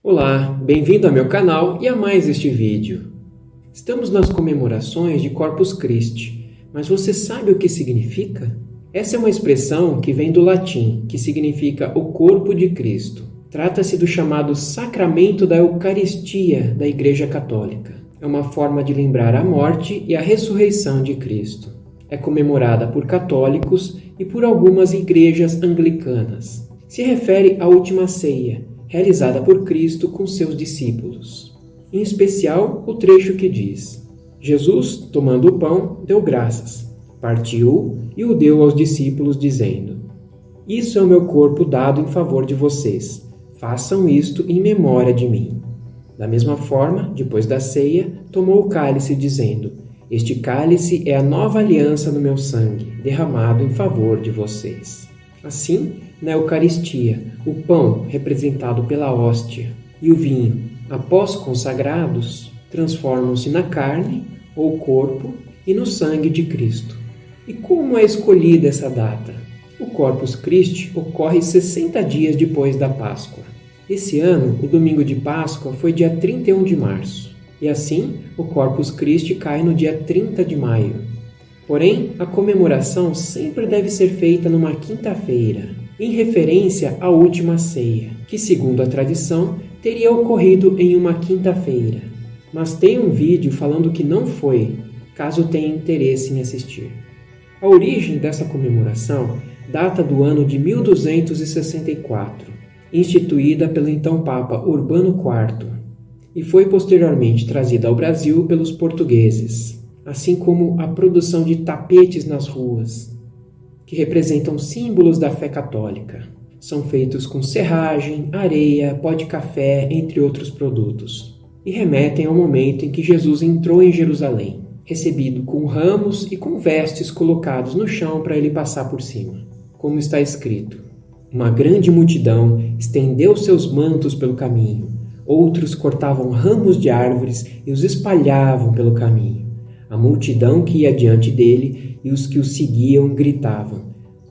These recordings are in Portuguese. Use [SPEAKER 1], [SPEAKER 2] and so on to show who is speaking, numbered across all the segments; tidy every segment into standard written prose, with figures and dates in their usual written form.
[SPEAKER 1] Olá, bem-vindo ao meu canal e a mais este vídeo. Estamos nas comemorações de Corpus Christi, mas você sabe o que significa? Essa é uma expressão que vem do latim, que significa o corpo de Cristo. Trata-se do chamado sacramento da Eucaristia da Igreja Católica. É uma forma de lembrar a morte e a ressurreição de Cristo. É comemorada por católicos e por algumas igrejas anglicanas. Se refere à última ceia, realizada por Cristo com seus discípulos. Em especial, o trecho que diz: Jesus, tomando o pão, deu graças, partiu e o deu aos discípulos, dizendo: Isso é o meu corpo dado em favor de vocês. Façam isto em memória de mim. Da mesma forma, depois da ceia, tomou o cálice, dizendo: Este cálice é a nova aliança no meu sangue, derramado em favor de vocês. Assim, na Eucaristia, o pão, representado pela hóstia, e o vinho, após consagrados, transformam-se na carne, ou corpo, e no sangue de Cristo. E como é escolhida essa data? O Corpus Christi ocorre 60 dias depois da Páscoa. Esse ano, o domingo de Páscoa foi dia 31 de março, e assim, o Corpus Christi cai no dia 30 de maio. Porém, a comemoração sempre deve ser feita numa quinta-feira, em referência à última ceia, que, segundo a tradição, teria ocorrido em uma quinta-feira. Mas tem um vídeo falando que não foi, caso tenha interesse em assistir. A origem dessa comemoração data do ano de 1264, instituída pelo então Papa Urbano IV, e foi posteriormente trazida ao Brasil pelos portugueses, assim como a produção de tapetes nas ruas, que representam símbolos da fé católica. São feitos com serragem, areia, pó de café, entre outros produtos, e remetem ao momento em que Jesus entrou em Jerusalém, recebido com ramos e com vestes colocados no chão para ele passar por cima. Como está escrito: Uma grande multidão estendeu seus mantos pelo caminho, outros cortavam ramos de árvores e os espalhavam pelo caminho. A multidão que ia diante dele e os que o seguiam gritavam: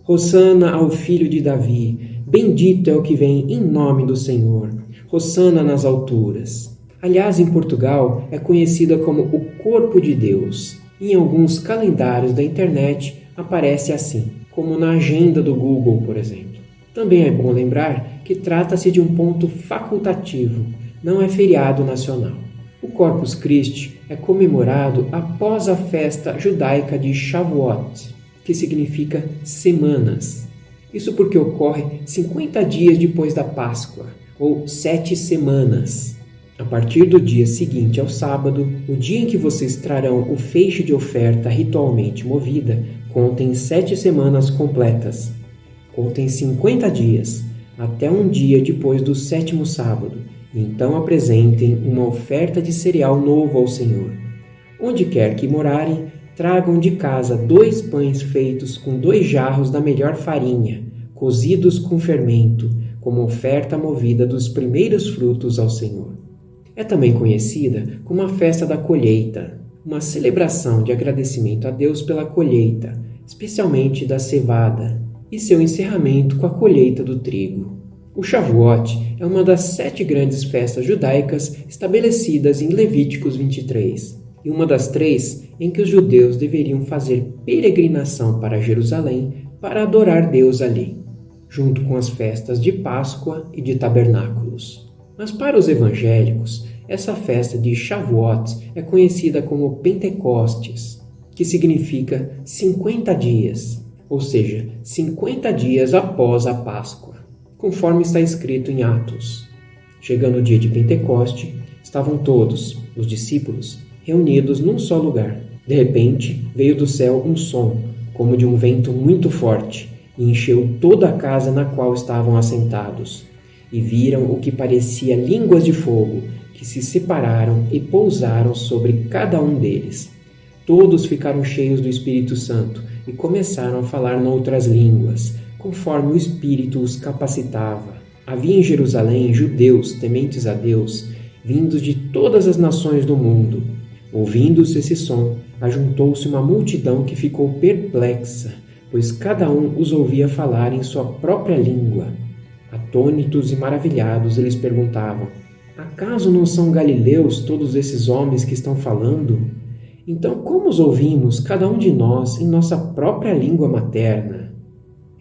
[SPEAKER 1] Hosana ao filho de Davi, bendito é o que vem em nome do Senhor, Hosana nas alturas. Aliás, em Portugal é conhecida como o Corpo de Deus. Em alguns calendários da internet aparece assim, como na agenda do Google, por exemplo. Também é bom lembrar que trata-se de um ponto facultativo, não é feriado nacional. O Corpus Christi é comemorado após a festa judaica de Shavuot, que significa semanas. Isso porque ocorre 50 dias depois da Páscoa, ou 7 semanas. A partir do dia seguinte ao sábado, o dia em que vocês trarão o feixe de oferta ritualmente movida, contem 7 semanas completas. Contem 50 dias, até um dia depois do 7º sábado, e então apresentem uma oferta de cereal novo ao Senhor. Onde quer que morarem, tragam de casa 2 pães feitos com 2 jarros da melhor farinha, cozidos com fermento, como oferta movida dos primeiros frutos ao Senhor. É também conhecida como a festa da colheita, uma celebração de agradecimento a Deus pela colheita, especialmente da cevada, e seu encerramento com a colheita do trigo. O Shavuot é uma das 7 grandes festas judaicas estabelecidas em Levíticos 23, e uma das 3 em que os judeus deveriam fazer peregrinação para Jerusalém para adorar Deus ali, junto com as festas de Páscoa e de Tabernáculos. Mas para os evangélicos, essa festa de Shavuot é conhecida como Pentecostes, que significa 50 dias, ou seja, 50 dias após a Páscoa, conforme está escrito em Atos. Chegando o dia de Pentecoste, estavam todos, os discípulos, reunidos num só lugar. De repente, veio do céu um som, como de um vento muito forte, e encheu toda a casa na qual estavam assentados. E viram o que parecia línguas de fogo, que se separaram e pousaram sobre cada um deles. Todos ficaram cheios do Espírito Santo e começaram a falar noutras línguas, conforme o Espírito os capacitava. Havia em Jerusalém judeus tementes a Deus, vindos de todas as nações do mundo. Ouvindo-se esse som, ajuntou-se uma multidão que ficou perplexa, pois cada um os ouvia falar em sua própria língua. Atônitos e maravilhados, eles perguntavam: Acaso não são galileus todos esses homens que estão falando? Então, como os ouvimos, cada um de nós, em nossa própria língua materna?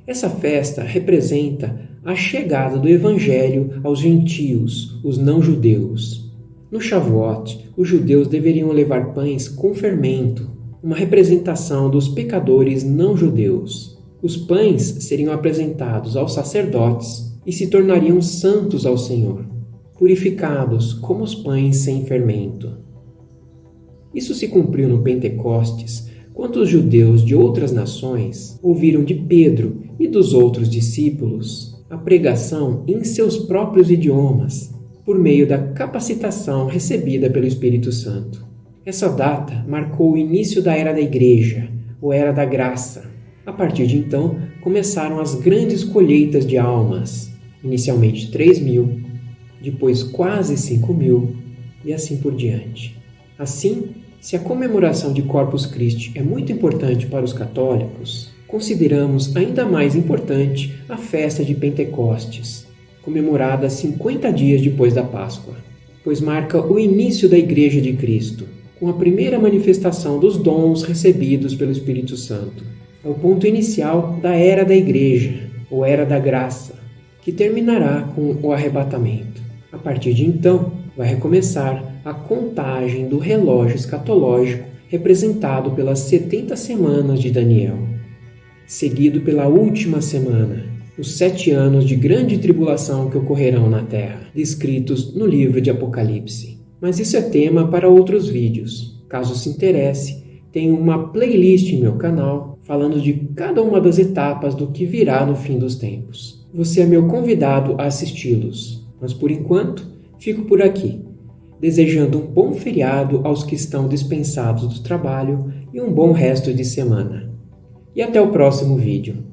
[SPEAKER 1] Essa festa representa a chegada do Evangelho aos gentios, os não-judeus. No Shavuot, os judeus deveriam levar pães com fermento, uma representação dos pecadores não-judeus. Os pães seriam apresentados aos sacerdotes e se tornariam santos ao Senhor, purificados como os pães sem fermento. Isso se cumpriu no Pentecostes, quando os judeus de outras nações ouviram de Pedro e dos outros discípulos a pregação em seus próprios idiomas, por meio da capacitação recebida pelo Espírito Santo. Essa data marcou o início da Era da Igreja, ou Era da Graça. A partir de então, começaram as grandes colheitas de almas, inicialmente 3.000, depois quase 5.000 e assim por diante. Assim, se a comemoração de Corpus Christi é muito importante para os católicos, consideramos ainda mais importante a festa de Pentecostes, comemorada 50 dias depois da Páscoa, pois marca o início da Igreja de Cristo, com a primeira manifestação dos dons recebidos pelo Espírito Santo. É o ponto inicial da Era da Igreja, ou Era da Graça, que terminará com o arrebatamento. A partir de então, vai recomeçar a contagem do relógio escatológico representado pelas 70 semanas de Daniel, seguido pela última semana, os 7 anos de grande tribulação que ocorrerão na Terra, descritos no livro de Apocalipse. Mas isso é tema para outros vídeos. Caso se interesse, tenho uma playlist em meu canal falando de cada uma das etapas do que virá no fim dos tempos. Você é meu convidado a assisti-los, mas por enquanto fico por aqui, desejando um bom feriado aos que estão dispensados do trabalho e um bom resto de semana. E até o próximo vídeo.